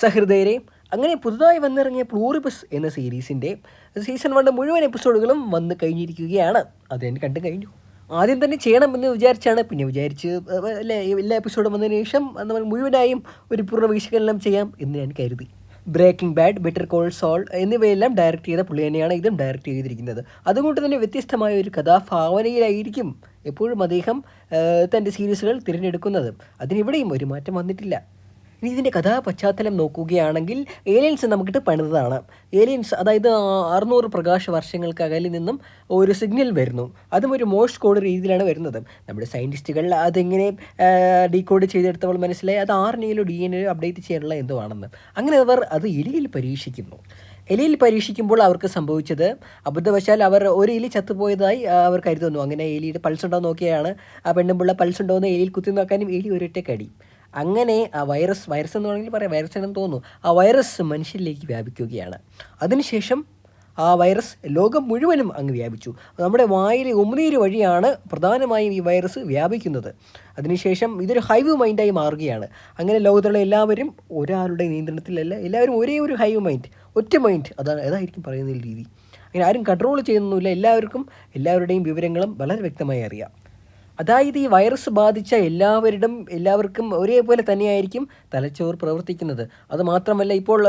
സഹൃദയരെ, അങ്ങനെ പുതുതായി വന്നിറങ്ങിയ പ്ലൂറിബസ് എന്ന സീരീസിൻ്റെ സീസൺ 1 മുഴുവൻ എപ്പിസോഡുകളും വന്ന് കഴിഞ്ഞിരിക്കുകയാണ്. അത് ഞാൻ കണ്ടു കഴിഞ്ഞു. ആദ്യം തന്നെ ചെയ്യണമെന്ന് വിചാരിച്ചാണ്, പിന്നെ വിചാരിച്ച് എല്ലാ എപ്പിസോഡും വന്നതിന് ശേഷം നമ്മൾ മുഴുവനായും ഒരു പൂർണ്ണ വിശകലനം ചെയ്യാം എന്ന് ഞാൻ കരുതി. Breaking bad, better call saul എന്നിവയെല്ലാം ഡയറക്റ്റ് ചെയ്ത പുള്ളി തന്നെയാണ് ഇതും ഡയറക്റ്റ് ചെയ്തിരിക്കുന്നത്. അതുകൊണ്ട് തന്നെ വ്യത്യസ്തമായ ഒരു കഥാഭാവനയിലായിരിക്കും എപ്പോഴും അദ്ദേഹം തൻ്റെ സീരീസുകൾ തിരഞ്ഞെടുക്കുന്നത്. അതിനിവിടെയും ഒരു മാറ്റം വന്നിട്ടില്ല. ഇനി ഇതിൻ്റെ കഥാപശ്ചാത്തലം നോക്കുകയാണെങ്കിൽ, ഏലിയൻസ് നമുക്കിട്ട് പണിതാണ്. ഏലിയൻസ്, അതായത് 600 പ്രകാശ വർഷങ്ങൾക്ക് അകലിൽ നിന്നും ഒരു സിഗ്നൽ വരുന്നു. അതും ഒരു മോഴ്സ് കോഡ് രീതിയിലാണ് വരുന്നത്. നമ്മുടെ സയൻറ്റിസ്റ്റുകൾ അതെങ്ങനെ ഡീകോഡ് ചെയ്തെടുത്തപ്പോൾ മനസ്സിലായി അത് RNA DNA അപ്ഡേറ്റ് ചെയ്യാനുള്ള എന്തോ ആണെന്ന്. അങ്ങനെ അവർ അത് എലിയിൽ പരീക്ഷിക്കുന്നു. എലിയിൽ പരീക്ഷിക്കുമ്പോൾ അവർക്ക് സംഭവിച്ചത്, അബദ്ധവശാൽ അവർ ഒരു എലി ചത്തുപോയതായി അവർ കരുതുന്നു. അങ്ങനെ എലിയുടെ പൾസ് ഉണ്ടോ നോക്കിയാണ് ആ പെണ്ണുമ്പിള്ള പൾസ് ഉണ്ടോ എന്ന് എലിയിൽ കുത്തി നോക്കാനും എലി ഒരൊറ്റ കടി. അങ്ങനെ ആ വൈറസ് എന്ന് വേണമെങ്കിൽ പറയാം, വൈറസ് എന്ന് തോന്നുന്നു, ആ വൈറസ് മനുഷ്യരിലേക്ക് വ്യാപിക്കുകയാണ്. അതിനുശേഷം ആ വൈറസ് ലോകം മുഴുവനും അങ്ങ് വ്യാപിച്ചു. നമ്മുടെ വായിലെ ഉമിനീര് വഴിയാണ് പ്രധാനമായും ഈ വൈറസ് വ്യാപിക്കുന്നത്. അതിനുശേഷം ഇതൊരു ഹൈവ് മൈൻഡായി മാറുകയാണ്. അങ്ങനെ ലോകത്തുള്ള എല്ലാവരും ഒരാളുടെ നിയന്ത്രണത്തിലല്ല, എല്ലാവരും ഒരേ ഒരു ഹൈവ് മൈൻഡ്, ഒറ്റ മൈൻഡ്, അതായിരിക്കും പറയുന്ന രീതി. അങ്ങനെ ആരും കൺട്രോൾ ചെയ്യുന്നൊന്നുമില്ല. എല്ലാവർക്കും എല്ലാവരുടെയും വിവരങ്ങളും വളരെ വ്യക്തമായി അറിയാം. അതായത് ഈ വൈറസ് ബാധിച്ച എല്ലാവർക്കും ഒരേപോലെ തന്നെയായിരിക്കും തലച്ചോറ് പ്രവർത്തിക്കുന്നത്. അതുമാത്രമല്ല, ഇപ്പോൾ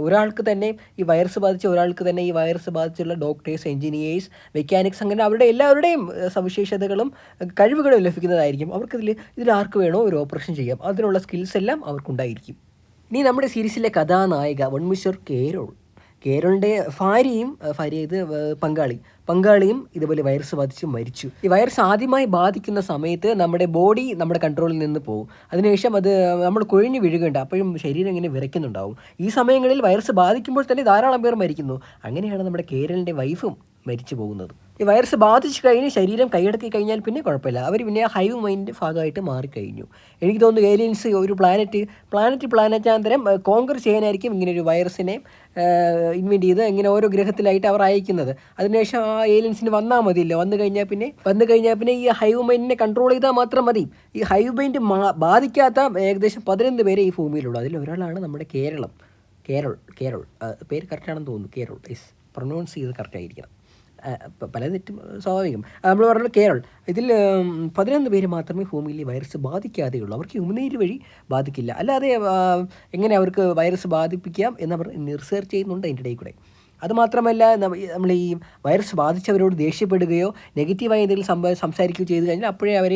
ഒരാൾക്ക് തന്നെ ഈ വൈറസ് ബാധിച്ച ഒരാൾക്ക് തന്നെ ഈ വൈറസ് ബാധിച്ചുള്ള ഡോക്ടേഴ്സ്, എൻജിനീയേഴ്സ്, മെക്കാനിക്സ്, അങ്ങനെ അവരുടെ എല്ലാവരുടെയും സവിശേഷതകളും കഴിവുകളും ലഭിക്കുന്നതായിരിക്കും. ഇതിൽ ആർക്ക് വേണോ ഒരു ഓപ്പറേഷൻ ചെയ്യാം, അതിനുള്ള സ്കിൽസ് എല്ലാം അവർക്കുണ്ടായിരിക്കും. ഇനി നമ്മുടെ സീരീസിലെ കഥാനായിക വൺമിഷർ കേരോളിൻ്റെ പങ്കാളിയും ഇതുപോലെ വൈറസ് ബാധിച്ച് മരിച്ചു. ഈ വൈറസ് ആദ്യമായി ബാധിക്കുന്ന സമയത്ത് നമ്മുടെ ബോഡി നമ്മുടെ കൺട്രോളിൽ നിന്ന് പോകും. അതിനുശേഷം അത് നമ്മൾ കൊഴിഞ്ഞു വീഴുകയുണ്ട്. അപ്പോഴും ശരീരം ഇങ്ങനെ വിറയ്ക്കുന്നുണ്ടാവും. ഈ സമയങ്ങളിൽ വൈറസ് ബാധിക്കുമ്പോൾ തന്നെ ധാരാളം പേർ മരിക്കുന്നു. അങ്ങനെയാണ് നമ്മുടെ കേരളിൻ്റെ വൈഫും മരിച്ചു പോകുന്നത്. ഈ വൈറസ് ബാധിച്ചു കഴിഞ്ഞ് ശരീരം കൈയടക്കി കഴിഞ്ഞാൽ പിന്നെ കുഴപ്പമില്ല, അവർ പിന്നെ ഹൈവ് മൈൻഡ് ഭാഗമായിട്ട് മാറിക്കഴിഞ്ഞു. എനിക്ക് തോന്നുന്നു ഏലിയൻസ് ഒരു പ്ലാനറ്റാന്തരം കോങ്കർ ചെയ്യാനായിരിക്കും ഇങ്ങനെ ഒരു വൈറസിനെ ഇൻവെൻറ്റ് ചെയ്ത് ഇങ്ങനെ ഓരോ ഗ്രഹത്തിലായിട്ട് അവർ അയക്കുന്നത്. അതിനുശേഷം ആ ഏലിയൻസിന് വന്നാൽ മതിയല്ലോ. വന്നു കഴിഞ്ഞാൽ പിന്നെ ഈ ഹൈവ് മൈൻഡിനെ കൺട്രോൾ ചെയ്താൽ മാത്രം മതി. ഈ ഹൈവ് മൈൻഡ് ബാധിക്കാത്ത ഏകദേശം 11 പേരെ ഈ ഭൂമിയിലുള്ളൂ. അതിലൊരാളാണ് നമ്മുടെ കേരൾ. പേര് കറക്റ്റാണെന്ന് തോന്നുന്നു. കേരൾ പ്രൊനൗൺസ് ചെയ്ത് കറക്റ്റായിരിക്കണം. പല തെറ്റും സ്വാഭാവികം. നമ്മൾ പറഞ്ഞ കേരൾ, ഇതിൽ 11 പേര് മാത്രമേ ഭൂമിയിൽ വൈറസ് ബാധിക്കാതെയുള്ളൂ. അവർക്ക് ഉമിനീര് വഴി ബാധിക്കില്ല. അല്ലാതെ എങ്ങനെ അവർക്ക് വൈറസ് ബാധിപ്പിക്കാം എന്നവർ റിസർച്ച് ചെയ്യുന്നുണ്ട് അതിൻ്റെ ഇടയിൽ കൂടെ. അതുമാത്രമല്ല, നമ്മൾ ഈ വൈറസ് ബാധിച്ചവരോട് ദേഷ്യപ്പെടുകയോ നെഗറ്റീവായി എന്തെങ്കിലും സംസാരിക്കുകയോ ചെയ്തു കഴിഞ്ഞാൽ അപ്പോഴേ അവർ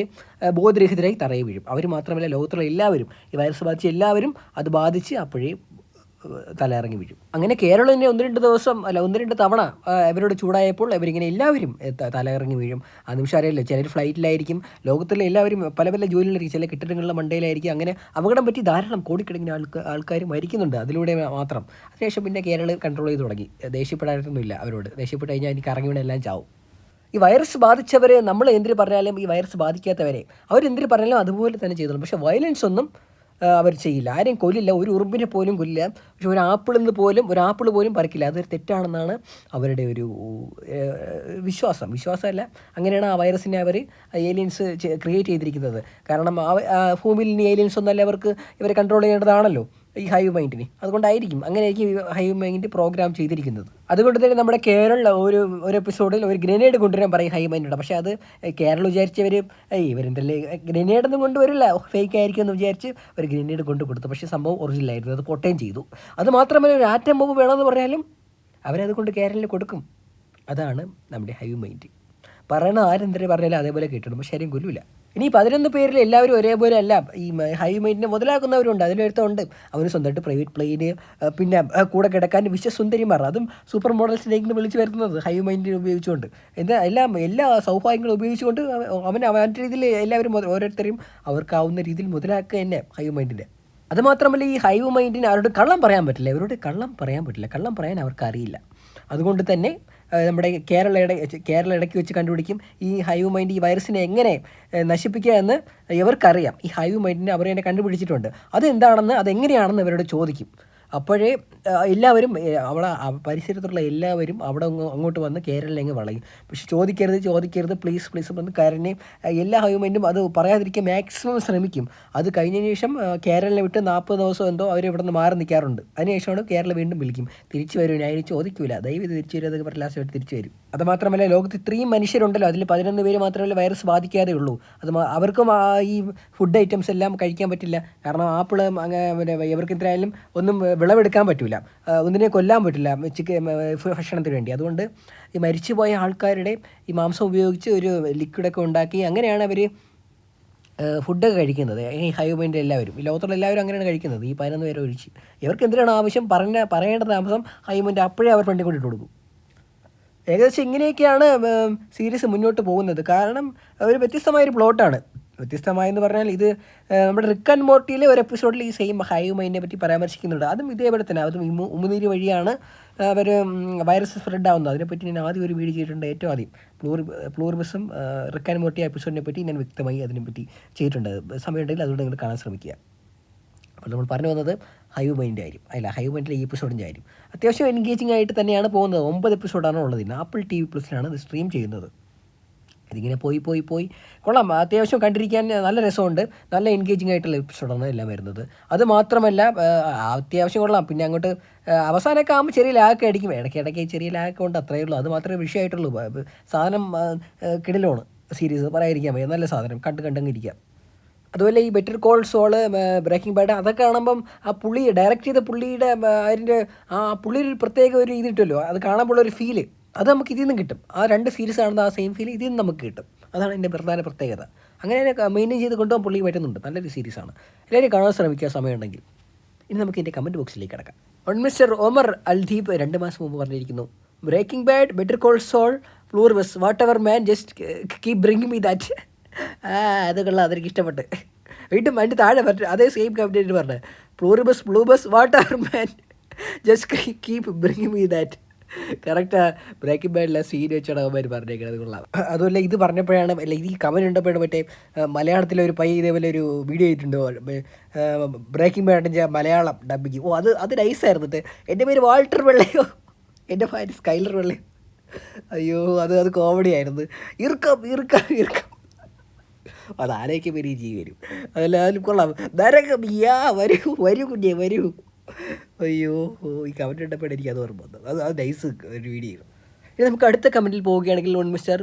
ബോധരഹിതരായി തറയിൽ വീഴും. അവർ മാത്രമല്ല, ലോകത്തുള്ള എല്ലാവരും, ഈ വൈറസ് ബാധിച്ച എല്ലാവരും അത് ബാധിച്ച് അപ്പോഴേ തലയിറങ്ങി വീഴും. അങ്ങനെ കേരളത്തിൻ്റെ 1-2 തവണ ഇവരോട് ചൂടായപ്പോൾ ഇവരിങ്ങനെ എല്ലാവരും തലയിറങ്ങി വീഴും. ആ നിമിഷം അറിയില്ല, ചിലർ ഫ്ലൈറ്റിലായിരിക്കും, ലോകത്തിലെ എല്ലാവരും പല ജോലിയിലായിരിക്കും, ചില കെട്ടിടങ്ങളുടെ മണ്ടയിലായിരിക്കും. അങ്ങനെ അപകടം പറ്റി ധാരാളം കോടിക്കണക്കിന് ആൾക്കാർ മരിക്കുന്നുണ്ട് അതിലൂടെ മാത്രം. അതിനുശേഷം പിന്നെ കേരളം കൺട്രോൾ ചെയ്ത് തുടങ്ങി. ദേഷ്യപ്പെടാനൊന്നുമില്ല അവരോട്. ദേഷ്യപ്പെട്ട് കഴിഞ്ഞാൽ എനിക്ക് ഇറങ്ങി വീണ എല്ലാം ചാവും. ഈ വൈറസ് ബാധിച്ചവരെ നമ്മൾ എന്തിനു പറഞ്ഞാലും, ഈ വൈറസ് ബാധിക്കാത്തവരെ അവരെന്തിനു പറഞ്ഞാലും അതുപോലെ തന്നെ ചെയ്തോളും. പക്ഷേ വയലൻസ് ഒന്നും അവർ ചെയ്യില്ല, ആരെയും കൊല്ലില്ല, ഒരു ഉറുമ്പിനെ പോലും കൊല്ലില്ല. പക്ഷെ ഒരു ആപ്പിൾ പോലും പറിക്കില്ല. അതൊരു തെറ്റാണെന്നാണ് അവരുടെ ഒരു വിശ്വാസമല്ല. അങ്ങനെയാണ് ആ വൈറസിനെ അവർ ഏലിയൻസ് ക്രിയേറ്റ് ചെയ്തിരിക്കുന്നത്. കാരണം ഭൂമിയിൽ ഇനി ഏലിയൻസ് ഒന്നല്ല, ഇവരെ കൺട്രോൾ ചെയ്യേണ്ടതാണല്ലോ ഈ ഹൈവ് മൈൻഡിന്. അതുകൊണ്ടായിരിക്കും അങ്ങനെയായിരിക്കും ഈ ഹൈവ് മൈൻഡ് പ്രോഗ്രാം ചെയ്തിരിക്കുന്നത്. അതുകൊണ്ട് തന്നെ നമ്മുടെ കേരള ഒരു എപ്പിസോഡിൽ ഒരു ഗ്രനേഡ് കൊണ്ടുവരാൻ പറയും ഹൈവ് മൈൻഡോട്. പക്ഷേ അത് കേരളം വിചാരിച്ചവർ ഇവരെന്തല്ലേ ഗ്രനേഡൊന്നും കൊണ്ടുവരില്ല, ഫേക്ക് ആയിരിക്കും എന്ന് വിചാരിച്ച് ഒരു ഗ്രനേഡ് കൊടുത്തു. പക്ഷേ സംഭവം ഒറിജിനലായിരുന്നു, അത് പൊട്ടുകയും ചെയ്തു. അതുമാത്രമല്ല, ഒരു ആറ്റം ബോംബ് വേണമെന്ന് പറഞ്ഞാലും അവരത് കൊണ്ട് കേരളത്തിൽ കൊടുക്കും. അതാണ് നമ്മുടെ ഹൈവ് മൈൻഡ്. പറയണ ആരെന്തരെ പറഞ്ഞാലും അതേപോലെ കേട്ടിടും, പക്ഷേ ആരും കൊല്ലില്ല. ഇനി 11 പേരിൽ എല്ലാവരും ഒരേപോലെ അല്ല. ഈ ഹൈവ് മൈൻഡിനെ മുതലാക്കുന്നവരുണ്ട്. അതിലൊരുത്തുണ്ട് അവന് സ്വന്തമായിട്ട് പ്രൈവറ്റ് പ്ലെയിന്, പിന്നെ കൂടെ കിടക്കാൻ വിശ്വസുന്ദരിമാർ, അതും സൂപ്പർ മോഡൽസിലേക്ക് വിളിച്ച് വരുത്തുന്നത് ഹൈവ് മൈൻഡിനെ ഉപയോഗിച്ചുകൊണ്ട്. എല്ലാ സൗഭാഗ്യങ്ങളും ഉപയോഗിച്ചുകൊണ്ട് അവൻ്റെ രീതിയിൽ എല്ലാവരും ഓരോരുത്തരെയും അവർക്കാവുന്ന രീതിയിൽ മുതലാക്കുക തന്നെ ഹൈവ് മൈൻഡിൻ്റെ. അതുമാത്രമല്ല, ഈ ഹൈവ് മൈൻഡിന് അവരോട് കള്ളം പറയാൻ പറ്റില്ല. കള്ളം പറയാൻ അവർക്ക് അറിയില്ല. അതുകൊണ്ട് തന്നെ നമ്മുടെ കേരള ഇടയ്ക്ക് വെച്ച് കണ്ടുപിടിക്കും ഈ ഹൈവ് മൈൻഡ് ഈ വൈറസിനെ എങ്ങനെ നശിപ്പിക്കുക എന്ന് ഇവർക്കറിയാം. ഈ ഹൈവ് മൈൻഡിനെ അവർ തന്നെ കണ്ടുപിടിച്ചിട്ടുണ്ട്. അതെന്താണെന്ന്, അതെങ്ങനെയാണെന്ന് ഇവരോട് ചോദിക്കും. അപ്പോഴേ എല്ലാവരും അവിടെ പരിസരത്തുള്ള എല്ലാവരും അവിടെ അങ്ങോട്ട് വന്ന് കേരളിലങ്ങ് വളയും. പക്ഷെ ചോദിക്കരുത് പ്ലീസ് പ്ലീസ് എന്ന് കരഞ്ഞ് എല്ലാ ഹ്യൂമൻറ്റും അത് പറയാതിരിക്കാൻ മാക്സിമം ശ്രമിക്കും. അത് കഴിഞ്ഞതിന് ശേഷം കേരളിനെ വിട്ട് 40 ദിവസം എന്തോ അവർ ഇവിടെ നിന്ന് മാറി നിൽക്കാറുണ്ട്. അതിനുശേഷമാണ് കേരള വീണ്ടും വിളിക്കും, തിരിച്ചു വരും. ഞാൻ ചോദിക്കൂല, ദയവ് തിരിച്ചു വരും, അതൊക്കെ പറഞ്ഞ് ലാസ്റ്റ് തിരിച്ചു വരും. അത് മാത്രമല്ല, ലോകത്ത് ഇത്രയും മനുഷ്യരുണ്ടല്ലോ, അതിൽ 11 പേര് മാത്രമല്ല വൈറസ് ബാധിക്കാതെ ഉള്ളൂ. അവർക്കും ഈ ഫുഡ് ഐറ്റംസ് എല്ലാം കഴിക്കാൻ പറ്റില്ല. കാരണം ആപ്പിൾ അങ്ങനെ ഇവർക്ക് എന്തായാലും ഒന്നും വിളവെടുക്കാൻ പറ്റില്ല, ഒന്നിനെ കൊല്ലാൻ പറ്റില്ല ഭക്ഷണത്തിന് വേണ്ടി. അതുകൊണ്ട് ഈ മരിച്ചുപോയ ആൾക്കാരുടെ ഈ മാംസം ഉപയോഗിച്ച് ഒരു ലിക്വിഡൊക്കെ ഉണ്ടാക്കി അങ്ങനെയാണ് അവർ ഫുഡൊക്കെ കഴിക്കുന്നത്. ഈ ഹൈമൈൻഡ് എല്ലാവരും, ഈ ലോകത്തുള്ള എല്ലാവരും അങ്ങനെയാണ് കഴിക്കുന്നത്, ഈ 11 പേരെ ഒഴിച്ച്. ഇവർക്ക് എന്തിനാണ് ആവശ്യം പറയേണ്ട താമസം ഹൈമൈൻഡ് അപ്പോഴേ അവർ ഫ്രണ്ടിൽ കൊണ്ടിട്ട് കൊടുക്കും. ഏകദേശം ഇങ്ങനെയൊക്കെയാണ് സീരീസ് മുന്നോട്ട് പോകുന്നത്. കാരണം ഒരു വ്യത്യസ്തമായൊരു പ്ലോട്ടാണ്. വ്യത്യസ്തമായെന്ന് പറഞ്ഞാൽ ഇത് നമ്മുടെ റിക്ക് ആൻഡ് മോർട്ടിയിലെ ഒരു എപ്പിസോഡിൽ ഈ സെയിം ഹൈമൈൻഡിനെ പറ്റി പരാമർശിക്കുന്നുണ്ട്. അതും ഇതേപോലെ തന്നെ, അതും ഉമിനീര് വഴിയാണ് അവർ വൈറസ് സ്പ്രെഡ് ആവുന്നത്. അതിനെപ്പറ്റി ഞാൻ ആദ്യം ഒരു വീഡിയോ ചെയ്തിട്ടുണ്ട്. ഏറ്റവും ആദ്യം പ്ലൂറിബസും റിക്ക് ആൻഡ് മോർട്ടി എപ്പിസോഡിനെ പറ്റി ഞാൻ വ്യക്തമായി അതിനെപ്പറ്റി ചെയ്തിട്ടുണ്ട്. സമയമുണ്ടെങ്കിൽ അതുകൊണ്ട് നിങ്ങൾ കാണാൻ ശ്രമിക്കുക. അപ്പോൾ നമ്മൾ പറഞ്ഞു വന്നത് ഹൈമൈൻഡ് ആയിരിക്കും. ഹൈമൈൻഡിലെ ഈ എപ്പിസോഡിൻ്റെ ആയിരിക്കും അത്യാവശ്യം എൻഗേജിങ് ആയിട്ട് തന്നെയാണ് പോകുന്നത്. 9 എപ്പിസോഡാണ് ഉള്ളത്. ആപ്പിൾ TV+ലാണ് ഇത് സ്ട്രീം ചെയ്യുന്നത്. ഇതിങ്ങനെ പോയി കൊള്ളാം. അത്യാവശ്യം കണ്ടിരിക്കാൻ നല്ല രസമുണ്ട്. നല്ല എൻഗേജിങ് ആയിട്ടുള്ള എപ്പിസോഡാണ് എല്ലാം വരുന്നത്. അത് മാത്രമല്ല അത്യാവശ്യം കൊള്ളാം. പിന്നെ അങ്ങോട്ട് അവസാനമൊക്കെ ആകുമ്പോൾ ചെറിയ ലാഗൊക്കെ അടിക്കും. ഇടയ്ക്കിടയ്ക്ക് ചെറിയ ലാഗൊക്കെ ഉണ്ട്, അത്രയേ ഉള്ളൂ. അത് മാത്രമേ വിഷയമായിട്ടുള്ളൂ. സാധനം കിടിലമാണ് സീരീസ്, പറയാതിരിക്കാൻ വയ്യ. നല്ല സാധനം, കണ്ടങ്ങ് ഇരിക്കാം. അതുപോലെ ഈ better call saul, breaking bad, അതൊക്കെ കാണുമ്പം ആ പുള്ളി ഡയറക്റ്റ് ചെയ്ത പുള്ളിയുടെ അതിൻ്റെ പുള്ളിയുടെ ഒരു പ്രത്യേക ഒരു ഇത് കിട്ടുമല്ലോ, അത് കാണുമ്പോഴൊരു ഫീല് അത് നമുക്ക് ഇതിൽ നിന്നും കിട്ടും. ആ 2 സീരീസ് കാണുന്ന ആ സെയിം ഫീൽ ഇതിൽ നിന്ന് നമുക്ക് കിട്ടും. അതാണ് എൻ്റെ പ്രധാന പ്രത്യേകത. അങ്ങനെ മെയിൻറ്റെയിൻ ചെയ്ത് കൊണ്ടുപോകാൻ പുള്ളി പറ്റുന്നുണ്ട്. നല്ലൊരു സീരീസാണ്. എല്ലാവരും കാണാൻ ശ്രമിക്കുക സമയമുണ്ടെങ്കിൽ. ഇനി നമുക്ക് എൻ്റെ കമൻറ്റ് ബോക്സിലേക്ക് കിടക്കാം. മിസ്റ്റർ ഒമർ അൽദീപ് 2 മാസം മുമ്പ് പറഞ്ഞിരിക്കുന്നു, Breaking bad, better call Saul, Pluribus, whatever man, just keep bringing me that. അത് കൊള്ളാം, അതെനിക്ക് ഇഷ്ടപ്പെട്ട്. വീണ്ടും അതിൻ്റെ താഴെ പറഞ്ഞു അതേ സെയിം കമൻറ്റ് പറഞ്ഞത്, Pluribus, whatever man, just keep bringing me that. കറക്റ്റാ. ബ്രേക്കിംഗ് ബാഡിലെ സീൻ വെച്ചാണ് അവന്മാർ പറഞ്ഞേക്കുന്നത്. കൊള്ളാം. അതുമല്ല ഇത് പറഞ്ഞപ്പോഴാണ്, അല്ല ഇത് ഈ കമൻറ്റ് ഉണ്ടപ്പോഴാണ് മറ്റേ മലയാളത്തിലെ ഒരു ഇതേപോലെ ഒരു വീഡിയോ ചെയ്തിട്ടുണ്ട്, ബ്രേക്കിംഗ് ബാഡിൻ്റെ മലയാളം ഡബിങ്. അത് നൈസായിരുന്നു. എൻ്റെ പേര് വാൾട്ടർ വെള്ളയോ, എൻ്റെ ഭാര്യ സ്കൈലർ വെള്ളയോ. അയ്യോ അത് കോമഡി ആയിരുന്നു. ഇറുക്കം അതാരൊക്കെ പേര് ഈ വരും. അതെല്ലാം കൊള്ളാം. നരകം വരൂ കുഞ്ഞേ വരൂ. അയ്യോ ഈ കമൻറ്റ് ഇട്ടപ്പോൾ എനിക്ക് അത് ഓർമ്മ വന്നത്. അത് നൈസ് ഒരു വീഡിയോ. ഇനി നമുക്ക് അടുത്ത കമൻറ്റിൽ പോവുകയാണെങ്കിൽ മിസ്റ്റർ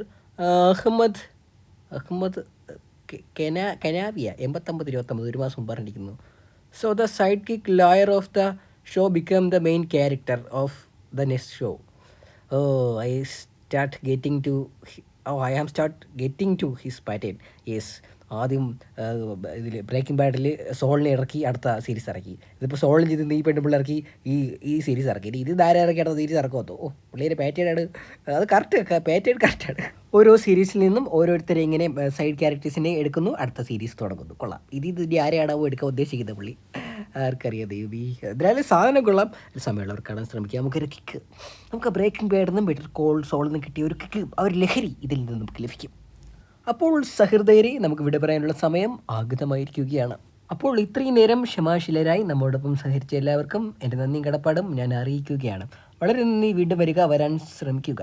അഹമ്മദ് കനാവിയ 8929 1 മാസം മുമ്പ് പറഞ്ഞിരിക്കുന്നു. So the sidekick lawyer of the show become the main character of the next show. I am start getting to his pattern. Yes, ആദ്യം ഇതിൽ ബ്രേക്കിംഗ് ബാഡിൽ സോളിനെ ഇറക്കി അടുത്ത സീരീസ് ഇറക്കി. ഇതിപ്പോൾ സോളിന് ചെയ്ത് നീ പെണ്ണുപിള്ള ഇറക്കി ഈ സീരീസ് ഇറക്കി. ഇത് ധാരാ ഇറക്കി അടുത്ത സീരീസ് ഇറക്കുമോ? പുള്ളിയുടെ പാറ്റേണാണ് അത്. പാറ്റേൺ കറക്റ്റാണ്. ഓരോ സീരീസിൽ നിന്നും ഓരോരുത്തരെ ഇങ്ങനെ സൈഡ് ക്യാരക്ടേഴ്സിനെ എടുക്കുന്നു, അടുത്ത സീരീസ് തുടങ്ങുന്നു. കൊള്ളാം. ഇതിൻ്റെ ആരെയാണോ എടുക്കാൻ ഉദ്ദേശിക്കുന്നത് പുള്ളി, ആർക്കറിയാം ദൈവീ. എന്തായാലും സാധനം കൊള്ളാം. സമയമുള്ളവർ കാണാൻ ശ്രമിക്കുക. നമുക്ക് ബ്രേക്കിംഗ് ബാഡിൽ നിന്നും ബെറ്റർ കോൾ സോളിൽ നിന്നും കിട്ടിയ ഒരു കിക്ക്, ആ ഒരു ലഹരി ഇതിൽ നിന്ന് നമുക്ക് ലഭിക്കും. അപ്പോൾ സഹൃദയരെ, നമുക്ക് വിട പറയാനുള്ള സമയം ആഗതമായിരിക്കുകയാണ്. അപ്പോൾ ഇത്രയും നേരം ക്ഷമാശീലരായി നമ്മോടൊപ്പം സഹകരിച്ച എല്ലാവർക്കും എൻ്റെ നന്ദിയും കടപ്പാടും ഞാൻ അറിയിക്കുകയാണ്. വളരെ നന്ദി. വീണ്ടും വരാൻ ശ്രമിക്കുക.